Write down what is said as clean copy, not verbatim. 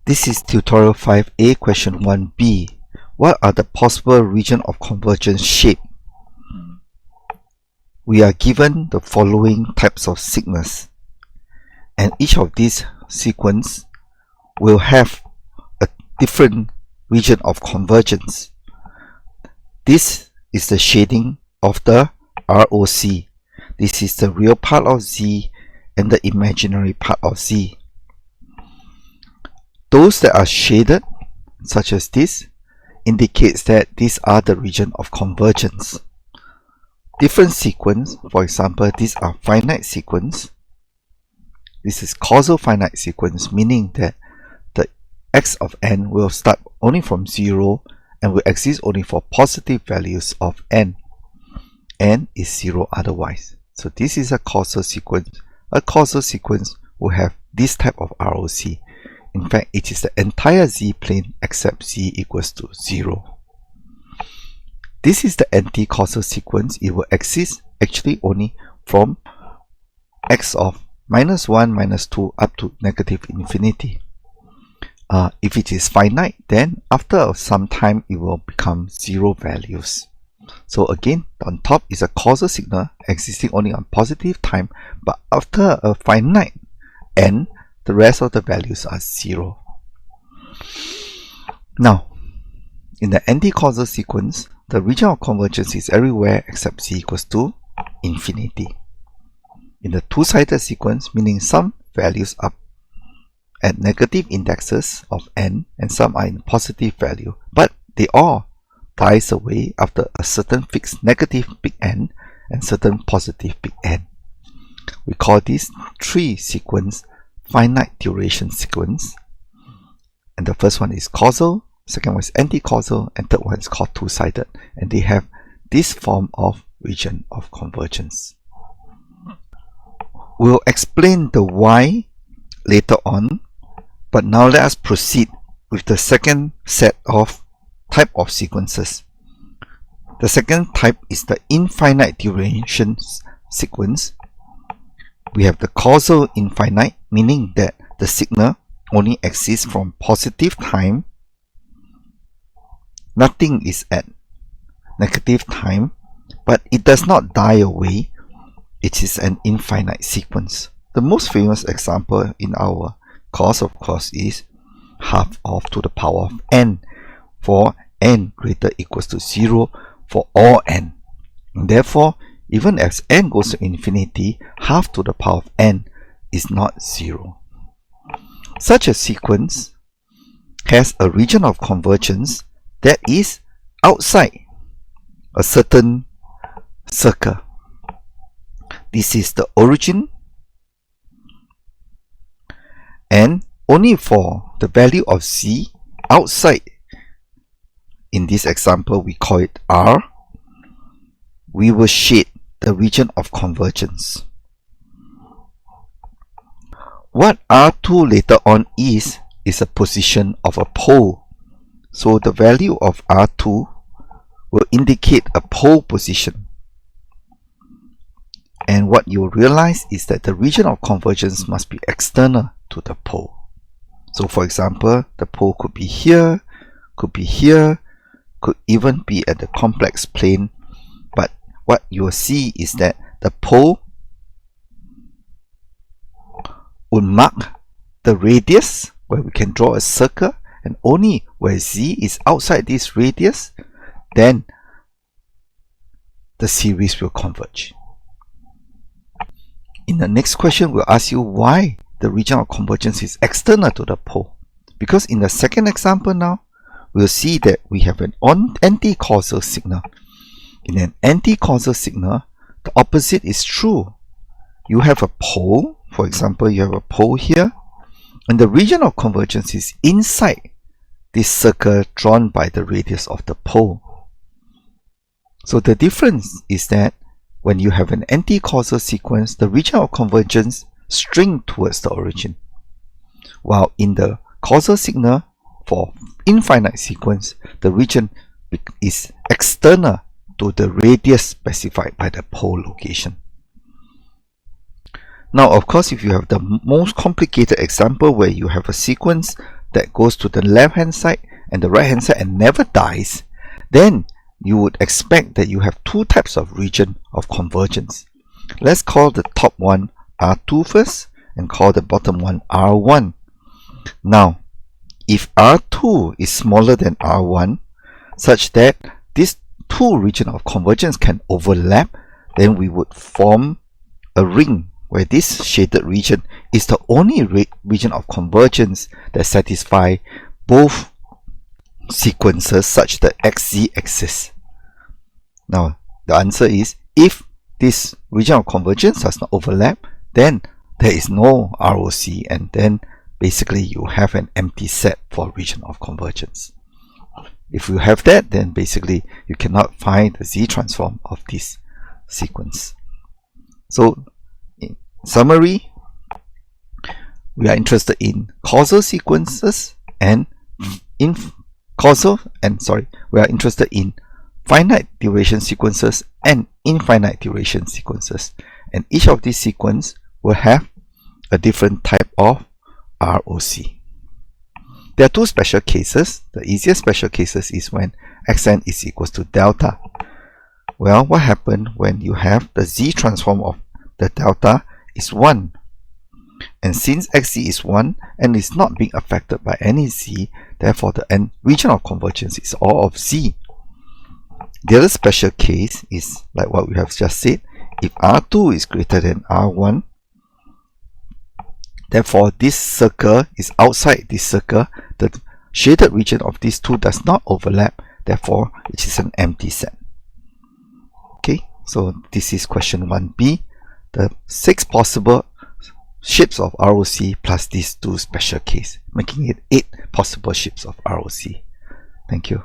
This is tutorial 5a question 1b. What are the possible region of convergence shape? We are given the following types of signals, and each of these sequence will have a different region of convergence. This is the shading of the ROC. This is the real part of Z and the imaginary part of Z. Those that are shaded, such as this, indicates that these are the region of convergence. Different sequence, for example, these are finite sequence. This is causal finite sequence, meaning that the x of n will start only from 0 and will exist only for positive values of n. N is 0 otherwise. So this is a causal sequence. A causal sequence will have this type of ROC. In fact, it is the entire z-plane except z equals to 0. This is the anti-causal sequence. It will exist actually only from x of -1, -2 up to -infinity. If it is finite, then after some time it will become 0 values. So again, on top is a causal signal existing only on positive time, but after a finite n, the rest of the values are 0. Now, in the anti-causal sequence, the region of convergence is everywhere except z equals to infinity. In the two-sided sequence, meaning some values are at negative indexes of n and some are in positive value, but they all dies away after a certain fixed negative big N and certain positive big N. We call this three sequence finite duration sequence, and the first one is causal, second one is anti-causal, and third one is called two-sided, and they have this form of region of convergence. We'll explain the why later on, but now let us proceed with the second set of type of sequences. The second type is the infinite duration sequence. We have the causal infinite, meaning that the signal only exists from positive time. Nothing is at negative time, but it does not die away. It is an infinite sequence. The most famous example in our course, of course, is half of to the power of n for n greater equals to 0 for all n. And therefore, even as n goes to infinity, half to the power of n is not 0. Such a sequence has a region of convergence that is outside a certain circle. This is the origin, and only for the value of z outside, in this example we call it R, we will shade the region of convergence. What R2 later on is a position of a pole. So the value of R2 will indicate a pole position. And what you realize is that the region of convergence must be external to the pole. So for example, the pole could be here, could be here, could even be at the complex plane, but what you will see is that the pole will mark the radius where we can draw a circle, and only where z is outside this radius, then the series will converge. In the next question, we'll ask you why the region of convergence is external to the pole. Because in the second example now, we'll see that we have an anti-causal signal. In an anti-causal signal, the opposite is true. You have a pole, for example, you have a pole here, and the region of convergence is inside this circle drawn by the radius of the pole. So the difference is that when you have an anti-causal sequence, the region of convergence string towards the origin, while in the causal signal for infinite sequence, the region is external to the radius specified by the pole location. Now, of course, if you have the most complicated example where you have a sequence that goes to the left hand side and the right hand side and never dies, then you would expect that you have two types of region of convergence. Let's call the top one R2 first and call the bottom one R1. Now, if R2 is smaller than R1 such that these two regions of convergence can overlap, then we would form a ring where this shaded region is the only region of convergence that satisfy both sequences such that XZ exists. Now, the answer is if this region of convergence does not overlap, then there is no ROC, and then basically you have an empty set for region of convergence. If you have that, then basically you cannot find the Z transform of this sequence. So, in summary, we are interested in causal sequences and we are interested in finite duration sequences and infinite duration sequences, and each of these sequences will have a different type of ROC. There are two special cases. The easiest special cases is when xn is equals to delta. Well, what happens when you have the Z transform of the delta is 1? And since xz is 1 and is not being affected by any z, therefore the region of convergence is all of z. The other special case is like what we have just said. If R2 is greater than R1, therefore this circle is outside this circle. The shaded region of these two does not overlap, therefore it is an empty set. Okay, so this is question 1b, the 6 possible shapes of ROC plus these two special cases, making it 8 possible shapes of ROC. Thank you.